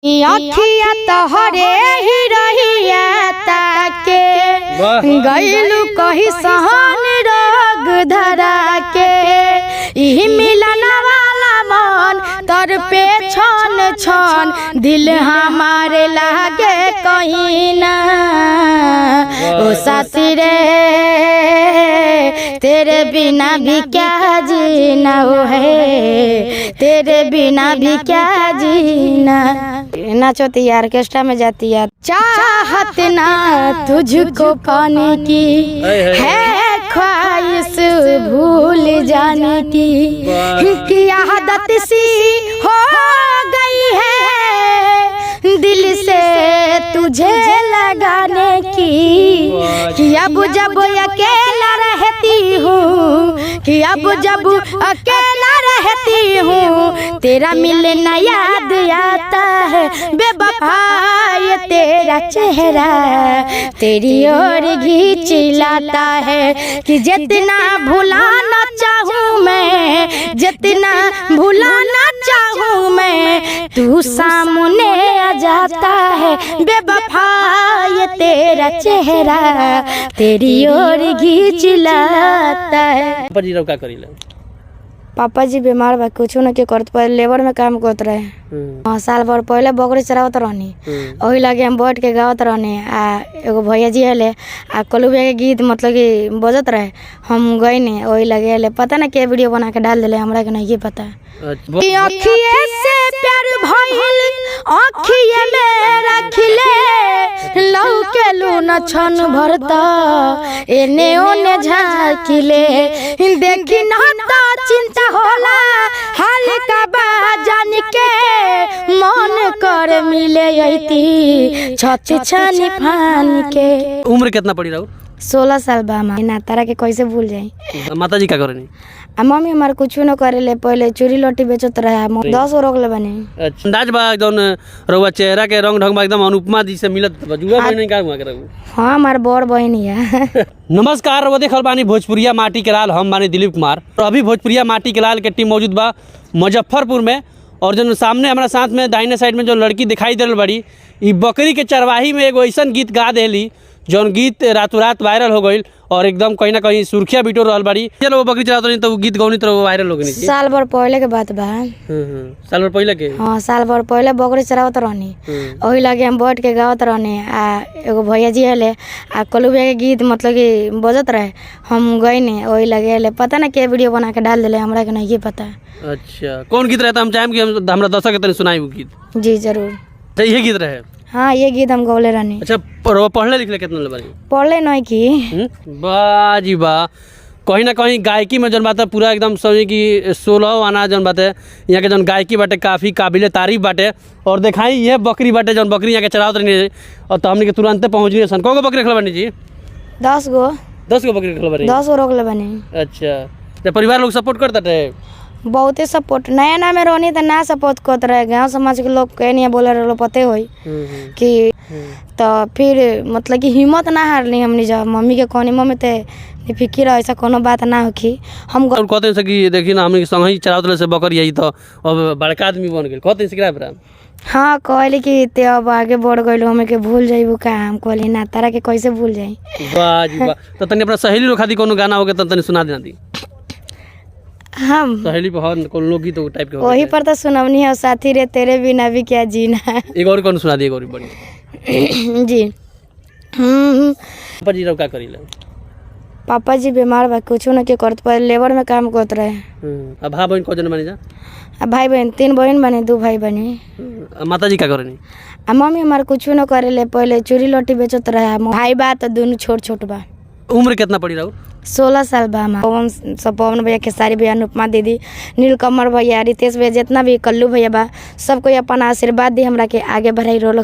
अखिया तोहरे ही रहिया ताके गइलू कही सहन रोग धरा के इही मिलन वाला मन तर पे छन छन दिल हमारे लागे कहीं ना ओ साथी रे तेरे बिना भी क्या जीना वो है तेरे बिना भी क्या जीना। नाचोती यार ऑर्केस्ट्रा में जाती है। चाहत ना तुझको पाने की है ख्वाहिश भूल जाने की आदत सी हो गई है दिल से तुझे लगाने की कि अब जब अकेला रहती हूँ कि अब जब अकेला रहती हूँ तेरा मिलना याद आता है बेवफा ये तेरा चेहरा तेरी ओर खींच लाता है कि जितना भुलाना चाहूँ मैं जितना भुलाना चाहूँ मैं तू सामने आ जाता है बेवफा ये तेरा चेहरा तेरी ओर खींच लाता है। क्या करीला पापा जी बीमार बा कुछ न के करत पहले लेबर में काम करत रहे। हाँ साल भर पहले बकरी चरावत रहनी वही लगे हम बैठ के गावत रहनी आ एगो भैया जी हले आ कलू भैया के गीत मतलब कि बजत रहे हम गई नहीं वही लगे हले पता ना के वीडियो बना के डाल दिले हमरा के नहीं पता। अखिए से प्यार भइल अखिए में रखले लौकेलू न छन भरता एने ओने झाकिले देखी ना तो चिंता होला हाल का बाजान के मन कर मिले अइती छछ छानी फान के। उम्र कितना पड़ी रहू? 16 साल बा। ना तारा के कैसे भूल जाई। माता जी का करनी? मम्मी हमारे कुछ न करेले पहले चूरी लोटी बेचत रहे 10 रोक ले बने। अच्छा अंदाज बा एकदम रउआ चेहरा के रंग ढंग बा एकदम अनुपमा जी से मिलत जुआ बहन का हुआ करऊ। हां हमार बड़ बहन है। नमस्कार वो देखल बानी भोजपुरिया माटी के लाल हम बानी दिलीप कुमार और अभी भोजपुरिया माटी के लाल के टीम मौजूद बा मुजफ्फरपुर में और जो सामने हमारा साथ में दाहिने साइड में जो लड़की दिखाई दे रही बड़ी ई बकरी के चरवाही में एगो ऐसा गीत गा देली जौन गीत रातों रात वायरल हो गई और एकदम कहीं ना कहीं सुर्खिया बिटोर रहल बाड़ी। चलो वो बकरी चलातो नहीं तो गीत गौनी तो वायरल हो गई। साल भर पहले के बात बा। साल भर पहले के? हाँ साल भर पहले बकरी चरावत रहनी वही लगे हम बैठ के गावत रहनी आ एगो भैया जी हले आ कलू भैया के गीत मतलब कि बजत रहे हम गई नहीं वही लगे हले पता ना के वीडियो बना के डाल दिले हमरा के नहीं पता। अच्छा कौन गीत रहता हम चाहें कि हमरा दर्शक के तनी सुनाई वो गीत? जी जरूर। ये गीत रहे? हाँ ये गीत हम गौले रहनी। अच्छा पढ़ले लिखले कितना बारी? पढ़ले नहीं की बाजी बा कहीं ना कहीं गायकी में जौन बात है पूरा एकदम समझी कि 16 आना जौन बात है यहाँ के जौन गायकी बाटे काफ़ी काबिल तारीफ बाटे और दिखाई ये बकरी बाटे जौन बकरी यहाँ के चलावत रही और तो हमने के तुरंत पहुँच गए सन। कौ गो बकरी रखल बनी जी? 10 गो। 10 गो बकरी रखल बनी? 10 गो रोक ले बनी। अच्छा तो परिवार लोग सपोर्ट करता थे? बहुते सपोर्ट नया ना में रहनी तो ना सपोर्ट करते रहे गाँव समाज के लोग कहे नहीं बोले रहे पते हो कि तो फिर मतलब कि हिम्मत ना हारनी हमने जब मम्मी के कहनी मम्मी ते फिक्र ऐसा कोनो बात ना होखी हम कहते हैं कि देखी ना हमने संग ही चलावत से बकरी यही तो अब बड़का आदमी बन गए कहते हैं। हाँ कहली कि ते अब आगे बढ़ गई हमें के भूल जाइबू का हम कहली ना तारा के कैसे भूल जाई। वाह जी वाह। तो तनी अपना सहेली लोग खातिर कोनो गाना होगे तो तनी सुना देना दी। हम सहेली पर कौन लोग गीत टाइप के वही पर तो सुनवनी है साथी रे तेरे बिना भी क्या जीना। एक और कौन सुना दिए एक और बड़ी जी। पापा जी क्या करीला? पापा जी बीमार बा कुछ न के करत पहले लेबर में काम करत रहे। अब भाई बहन कौन बनी जा? भाई बहन 3 बहन बने 2 भाई बने। माता जी क्या करनी? मम्मी हमारे कुछ न करेले पहले चूरी लोटी बेचत रहे भाई बा तो दोनों छोट छोट बा। उम्र कितना पड़ी रहू? 16 साल बा। पवन भैया खेसारी भैया अनुपमा दीदी नीलकमल भैया रितेश भैया जितना भी कल्लू भैया बा सबको अपन आशीर्वाद दी हमरा के आगे बढ़ाई रोल।